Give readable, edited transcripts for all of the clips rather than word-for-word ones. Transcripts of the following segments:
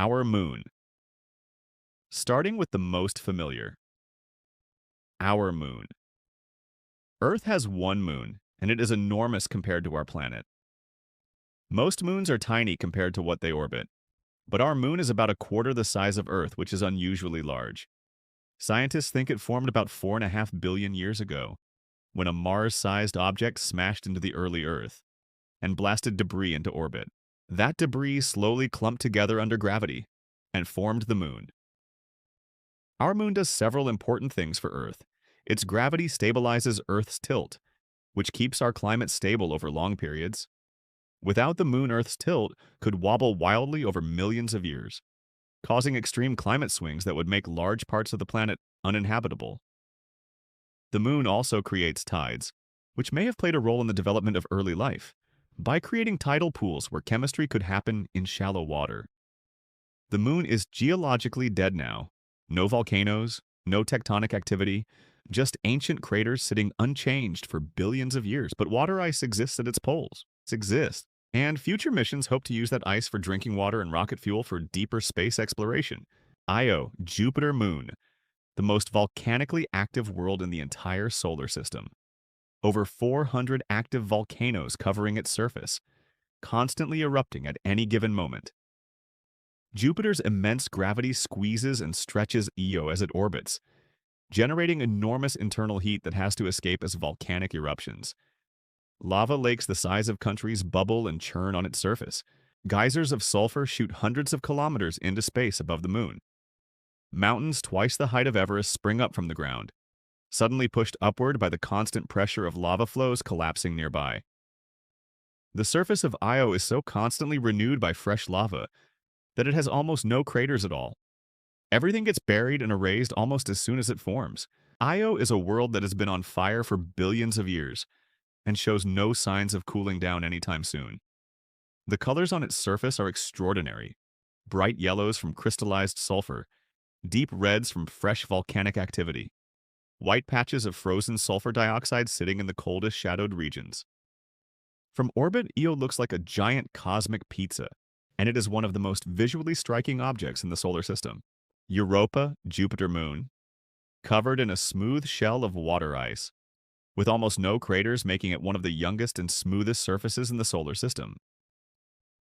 Our moon. Starting with the most familiar, our moon. Earth has one moon, and it is enormous compared to our planet. Most moons are tiny compared to what they orbit, but our moon is about a quarter the size of Earth, which is unusually large. Scientists think it formed about 4.5 billion years ago, when a Mars-sized object smashed into the early Earth and blasted debris into orbit. That debris slowly clumped together under gravity and formed the moon. Our moon does several important things for Earth. Its gravity stabilizes Earth's tilt, which keeps our climate stable over long periods. Without the moon, Earth's tilt could wobble wildly over millions of years, causing extreme climate swings that would make large parts of the planet uninhabitable. The moon also creates tides, which may have played a role in the development of early life, by creating tidal pools where chemistry could happen in shallow water. The moon is geologically dead now. No volcanoes, no tectonic activity, just ancient craters sitting unchanged for billions of years. But water ice exists at its poles. It exists. And future missions hope to use that ice for drinking water and rocket fuel for deeper space exploration. Io, Jupiter moon, the most volcanically active world in the entire solar system. Over 400 active volcanoes covering its surface, constantly erupting at any given moment. Jupiter's immense gravity squeezes and stretches Io as it orbits, generating enormous internal heat that has to escape as volcanic eruptions. Lava lakes the size of countries bubble and churn on its surface. Geysers of sulfur shoot hundreds of kilometers into space above the moon. Mountains twice the height of Everest spring up from the ground, suddenly pushed upward by the constant pressure of lava flows collapsing nearby. The surface of Io is so constantly renewed by fresh lava that it has almost no craters at all. Everything gets buried and erased almost as soon as it forms. Io is a world that has been on fire for billions of years and shows no signs of cooling down anytime soon. The colors on its surface are extraordinary. Bright yellows from crystallized sulfur, deep reds from fresh volcanic activity, white patches of frozen sulfur dioxide sitting in the coldest shadowed regions. From orbit, Io looks like a giant cosmic pizza, and it is one of the most visually striking objects in the solar system. Europa, Jupiter moon, covered in a smooth shell of water ice, with almost no craters making it one of the youngest and smoothest surfaces in the solar system.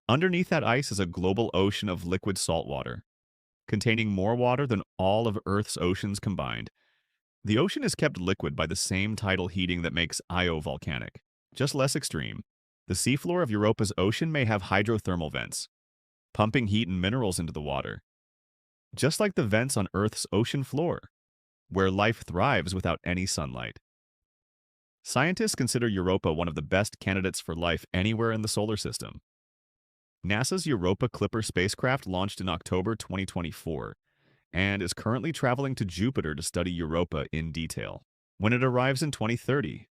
Underneath that ice is a global ocean of liquid salt water, containing more water than all of Earth's oceans combined. The ocean is kept liquid by the same tidal heating that makes Io volcanic, just less extreme. The seafloor of Europa's ocean may have hydrothermal vents, pumping heat and minerals into the water, just like the vents on Earth's ocean floor, where life thrives without any sunlight. Scientists consider Europa one of the best candidates for life anywhere in the solar system. NASA's Europa Clipper spacecraft launched in October 2024 and is currently traveling to Jupiter to study Europa in detail. When it arrives in 2030,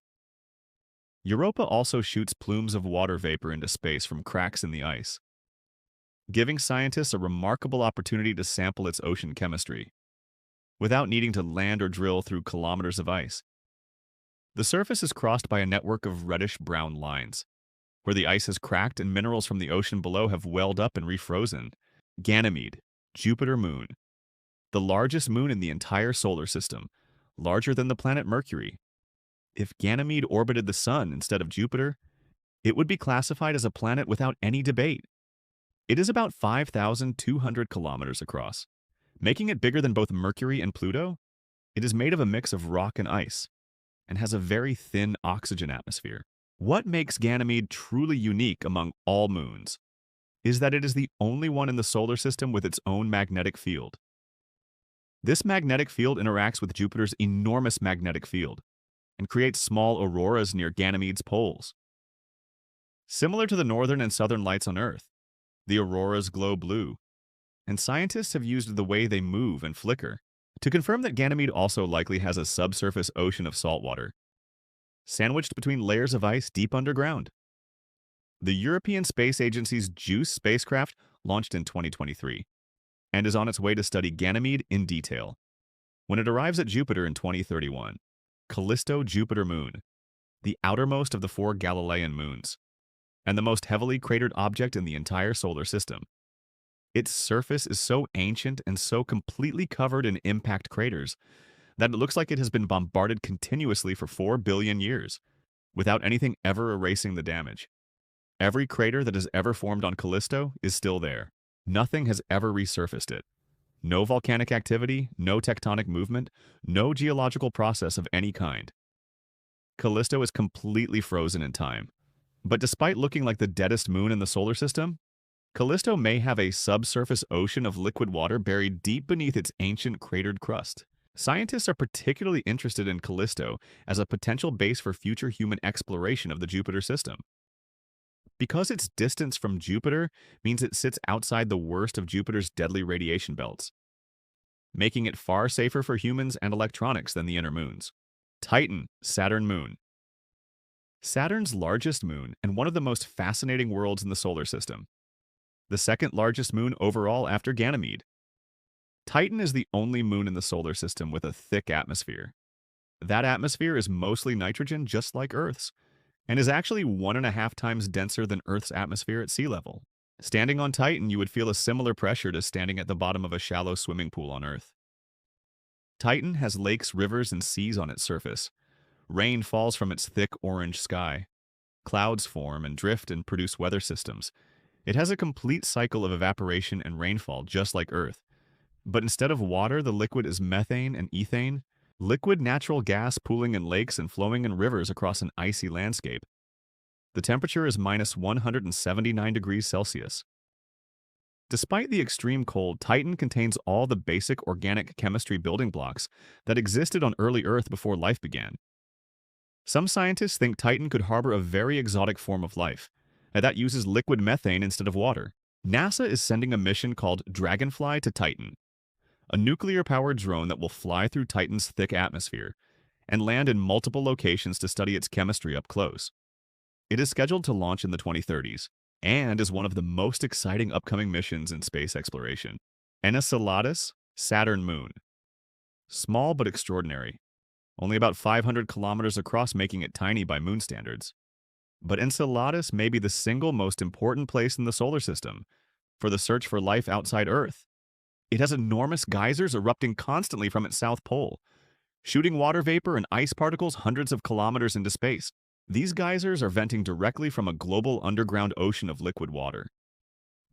Europa also shoots plumes of water vapor into space from cracks in the ice, giving scientists a remarkable opportunity to sample its ocean chemistry, without needing to land or drill through kilometers of ice. The surface is crossed by a network of reddish-brown lines, where the ice has cracked and minerals from the ocean below have welled up and refrozen. Ganymede, Jupiter moon, the largest moon in the entire solar system, larger than the planet Mercury. If Ganymede orbited the Sun instead of Jupiter, it would be classified as a planet without any debate. It is about 5,200 kilometers across, making it bigger than both Mercury and Pluto. It is made of a mix of rock and ice, and has a very thin oxygen atmosphere. What makes Ganymede truly unique among all moons is that it is the only one in the solar system with its own magnetic field. This magnetic field interacts with Jupiter's enormous magnetic field and creates small auroras near Ganymede's poles. Similar to the northern and southern lights on Earth, the auroras glow blue, and scientists have used the way they move and flicker to confirm that Ganymede also likely has a subsurface ocean of salt water, sandwiched between layers of ice deep underground. The European Space Agency's JUICE spacecraft launched in 2023 and is on its way to study Ganymede in detail. When it arrives at Jupiter in 2031, Callisto Jupiter moon, the outermost of the 4 Galilean moons, and the most heavily cratered object in the entire solar system. Its surface is so ancient and so completely covered in impact craters that it looks like it has been bombarded continuously for 4 billion years, without anything ever erasing the damage. Every crater that has ever formed on Callisto is still there. Nothing has ever resurfaced it. No volcanic activity, no tectonic movement, no geological process of any kind. Callisto is completely frozen in time. But despite looking like the deadest moon in the solar system, Callisto may have a subsurface ocean of liquid water buried deep beneath its ancient cratered crust. Scientists are particularly interested in Callisto as a potential base for future human exploration of the Jupiter system. Because its distance from Jupiter means it sits outside the worst of Jupiter's deadly radiation belts, making it far safer for humans and electronics than the inner moons. Titan, Saturn moon. Saturn's largest moon and one of the most fascinating worlds in the solar system. The second largest moon overall after Ganymede. Titan is the only moon in the solar system with a thick atmosphere. That atmosphere is mostly nitrogen, just like Earth's, and is actually 1.5 times denser than Earth's atmosphere at sea level. Standing on Titan, you would feel a similar pressure to standing at the bottom of a shallow swimming pool on Earth. Titan has lakes, rivers, and seas on its surface. Rain falls from its thick orange sky. Clouds form and drift and produce weather systems. It has a complete cycle of evaporation and rainfall just like Earth. But instead of water, the liquid is methane and ethane, liquid natural gas pooling in lakes and flowing in rivers across an icy landscape. The temperature is minus 179 degrees Celsius. Despite the extreme cold, Titan contains all the basic organic chemistry building blocks that existed on early Earth before life began. Some scientists think Titan could harbor a very exotic form of life, and that uses liquid methane instead of water. NASA is sending a mission called Dragonfly to Titan, a nuclear-powered drone that will fly through Titan's thick atmosphere and land in multiple locations to study its chemistry up close. It is scheduled to launch in the 2030s and is one of the most exciting upcoming missions in space exploration. Enceladus, Saturn moon. Small but extraordinary. Only about 500 kilometers across, making it tiny by moon standards. But Enceladus may be the single most important place in the solar system for the search for life outside Earth. It has enormous geysers erupting constantly from its south pole, shooting water vapor and ice particles hundreds of kilometers into space. These geysers are venting directly from a global underground ocean of liquid water,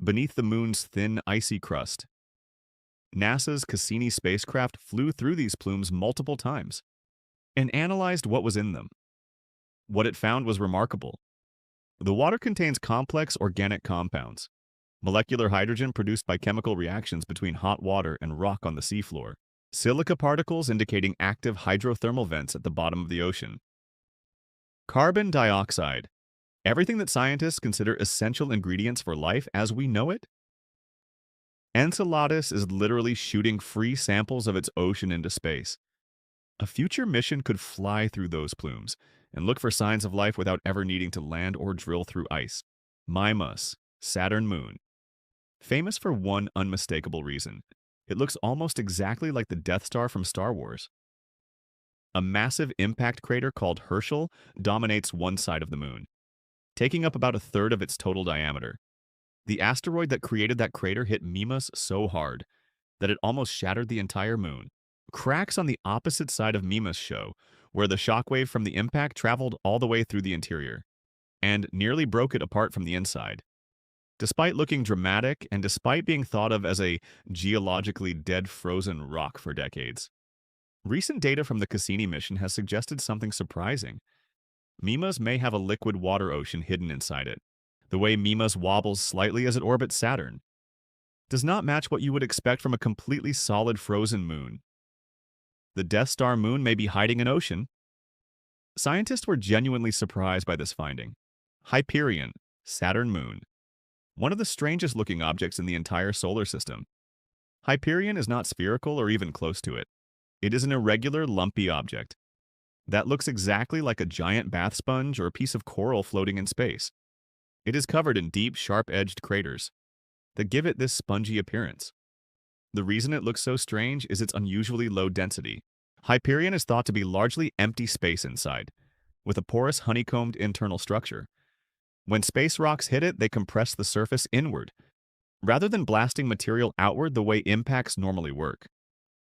beneath the moon's thin, icy crust. NASA's Cassini spacecraft flew through these plumes multiple times and analyzed what was in them. What it found was remarkable. The water contains complex organic compounds, molecular hydrogen produced by chemical reactions between hot water and rock on the seafloor, silica particles indicating active hydrothermal vents at the bottom of the ocean, carbon dioxide, everything that scientists consider essential ingredients for life as we know it. Enceladus is literally shooting free samples of its ocean into space. A future mission could fly through those plumes and look for signs of life without ever needing to land or drill through ice. Mimas, Saturn moon. Famous for one unmistakable reason. It looks almost exactly like the Death Star from Star Wars. A massive impact crater called Herschel dominates one side of the moon, taking up about a third of its total diameter. The asteroid that created that crater hit Mimas so hard that it almost shattered the entire moon. Cracks on the opposite side of Mimas show, where the shockwave from the impact traveled all the way through the interior, and nearly broke it apart from the inside. Despite looking dramatic, and despite being thought of as a geologically dead frozen rock for decades, recent data from the Cassini mission has suggested something surprising. Mimas may have a liquid water ocean hidden inside it. The way Mimas wobbles slightly as it orbits Saturn does not match what you would expect from a completely solid frozen moon. The Death Star moon may be hiding an ocean. Scientists were genuinely surprised by this finding. Hyperion, Saturn moon. One of the strangest looking objects in the entire solar system. Hyperion is not spherical or even close to it. It is an irregular, lumpy object that looks exactly like a giant bath sponge or a piece of coral floating in space. It is covered in deep, sharp-edged craters that give it this spongy appearance. The reason it looks so strange is its unusually low density. Hyperion is thought to be largely empty space inside, with a porous honeycombed internal structure. When space rocks hit it, they compress the surface inward, rather than blasting material outward the way impacts normally work.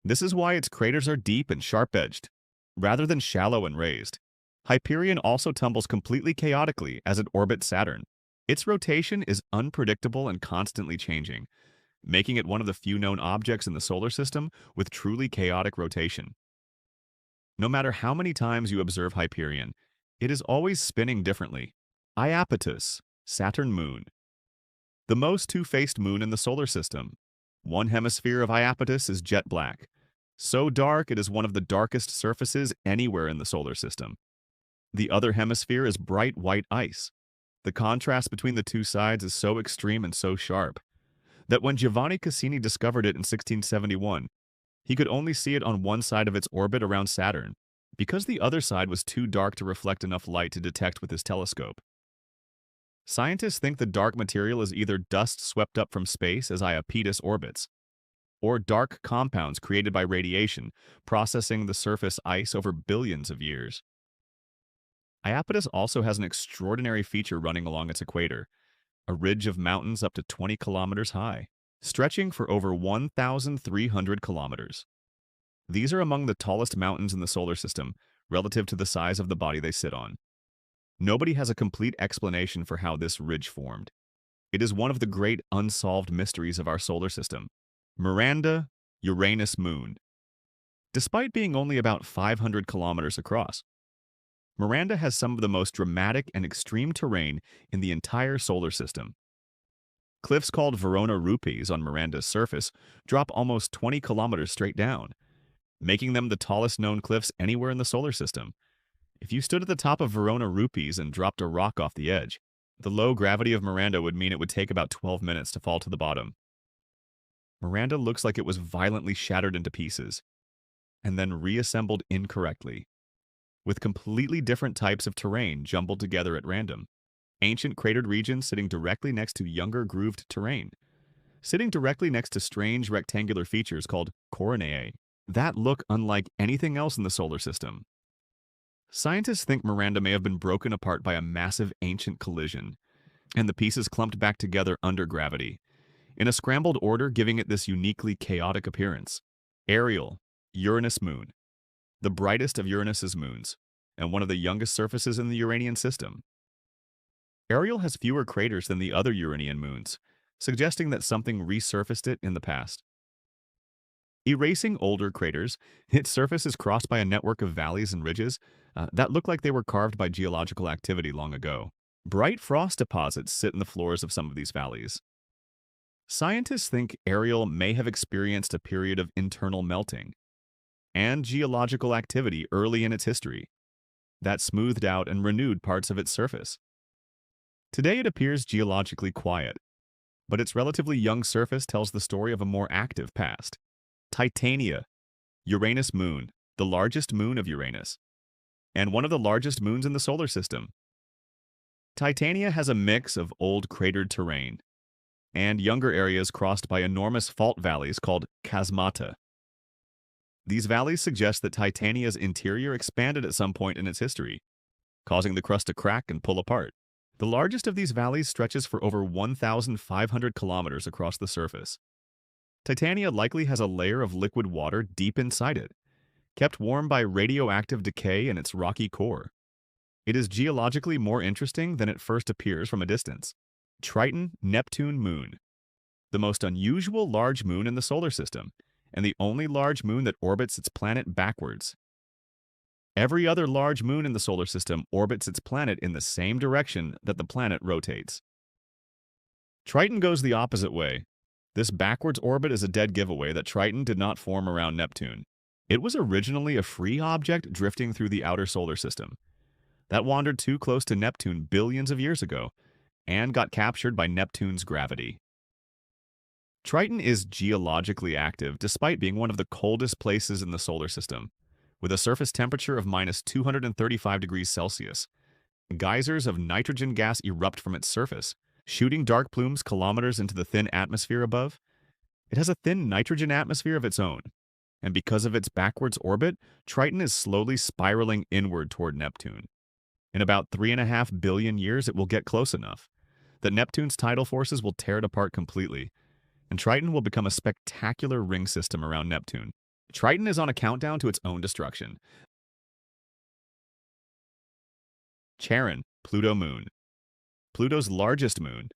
This is why its craters are deep and sharp-edged, rather than shallow and raised. Hyperion also tumbles completely chaotically as it orbits Saturn. Its rotation is unpredictable and constantly changing, making it one of the few known objects in the solar system with truly chaotic rotation. No matter how many times you observe Hyperion, it is always spinning differently. Iapetus, Saturn moon. The most two-faced moon in the solar system. One hemisphere of Iapetus is jet black. So dark it is one of the darkest surfaces anywhere in the solar system. The other hemisphere is bright white ice. The contrast between the two sides is so extreme and so sharp that when Giovanni Cassini discovered it in 1671, he could only see it on one side of its orbit around Saturn, because the other side was too dark to reflect enough light to detect with his telescope. Scientists think the dark material is either dust swept up from space as Iapetus orbits, or dark compounds created by radiation, processing the surface ice over billions of years. Iapetus also has an extraordinary feature running along its equator, a ridge of mountains up to 20 kilometers high, stretching for over 1,300 kilometers. These are among the tallest mountains in the solar system, relative to the size of the body they sit on. Nobody has a complete explanation for how this ridge formed. It is one of the great unsolved mysteries of our solar system. Miranda, Uranus moon. Despite being only about 500 kilometers across, Miranda has some of the most dramatic and extreme terrain in the entire solar system. Cliffs called Verona Rupes on Miranda's surface drop almost 20 kilometers straight down, making them the tallest known cliffs anywhere in the solar system. If you stood at the top of Verona Rupes and dropped a rock off the edge, the low gravity of Miranda would mean it would take about 12 minutes to fall to the bottom. Miranda looks like it was violently shattered into pieces, and then reassembled incorrectly, with completely different types of terrain jumbled together at random. Ancient cratered regions sitting directly next to younger grooved terrain, sitting directly next to strange rectangular features called coronae that look unlike anything else in the solar system. Scientists think Miranda may have been broken apart by a massive ancient collision, and the pieces clumped back together under gravity, in a scrambled order giving it this uniquely chaotic appearance. Ariel, Uranus moon, the brightest of Uranus's moons, and one of the youngest surfaces in the Uranian system. Ariel has fewer craters than the other Uranian moons, suggesting that something resurfaced it in the past. Erasing older craters, its surface is crossed by a network of valleys and ridges that look like they were carved by geological activity long ago. Bright frost deposits sit in the floors of some of these valleys. Scientists think Ariel may have experienced a period of internal melting and geological activity early in its history that smoothed out and renewed parts of its surface. Today it appears geologically quiet, but its relatively young surface tells the story of a more active past. Titania, Uranus moon, the largest moon of Uranus, and one of the largest moons in the solar system. Titania has a mix of old cratered terrain and younger areas crossed by enormous fault valleys called chasmata. These valleys suggest that Titania's interior expanded at some point in its history, causing the crust to crack and pull apart. The largest of these valleys stretches for over 1,500 kilometers across the surface. Titania likely has a layer of liquid water deep inside it, kept warm by radioactive decay in its rocky core. It is geologically more interesting than it first appears from a distance. Triton, Neptune moon, the most unusual large moon in the solar system, and the only large moon that orbits its planet backwards. Every other large moon in the solar system orbits its planet in the same direction that the planet rotates. Triton goes the opposite way. This backwards orbit is a dead giveaway that Triton did not form around Neptune. It was originally a free object drifting through the outer solar system that wandered too close to Neptune billions of years ago and got captured by Neptune's gravity. Triton is geologically active despite being one of the coldest places in the solar system, with a surface temperature of minus 235 degrees Celsius. Geysers of nitrogen gas erupt from its surface, shooting dark plumes kilometers into the thin atmosphere above. It has a thin nitrogen atmosphere of its own, and because of its backwards orbit, Triton is slowly spiraling inward toward Neptune. In about 3.5 billion years, it will get close enough. that Neptune's tidal forces will tear it apart completely, and Triton will become a spectacular ring system around Neptune. Triton is on a countdown to its own destruction. Charon, Pluto moon. Pluto's largest moon,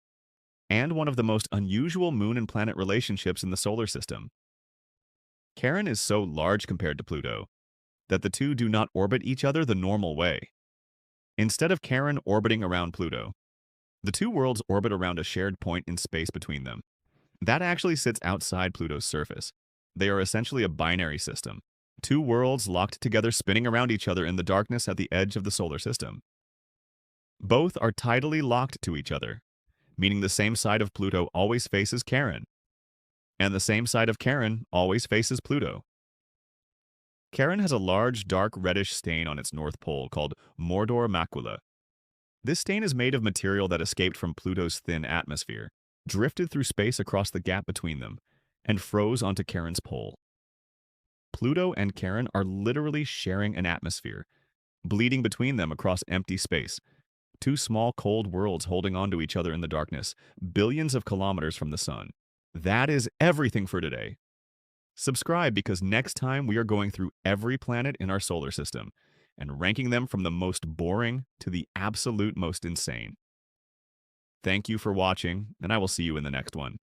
and one of the most unusual moon and planet relationships in the solar system. Charon is so large compared to Pluto that the two do not orbit each other the normal way. Instead of Charon orbiting around Pluto, the two worlds orbit around a shared point in space between them. That actually sits outside Pluto's surface. They are essentially a binary system, two worlds locked together spinning around each other in the darkness at the edge of the solar system. Both are tidally locked to each other, meaning the same side of Pluto always faces Charon, and the same side of Charon always faces Pluto. Charon has a large, dark reddish stain on its north pole called Mordor Macula. This stain is made of material that escaped from Pluto's thin atmosphere, drifted through space across the gap between them, and froze onto Charon's pole. Pluto and Charon are literally sharing an atmosphere, bleeding between them across empty space. Two small, cold worlds holding on to each other in the darkness, billions of kilometers from the sun. That is everything for today. Subscribe because next time we are going through every planet in our solar system and ranking them from the most boring to the absolute most insane. Thank you for watching, and I will see you in the next one.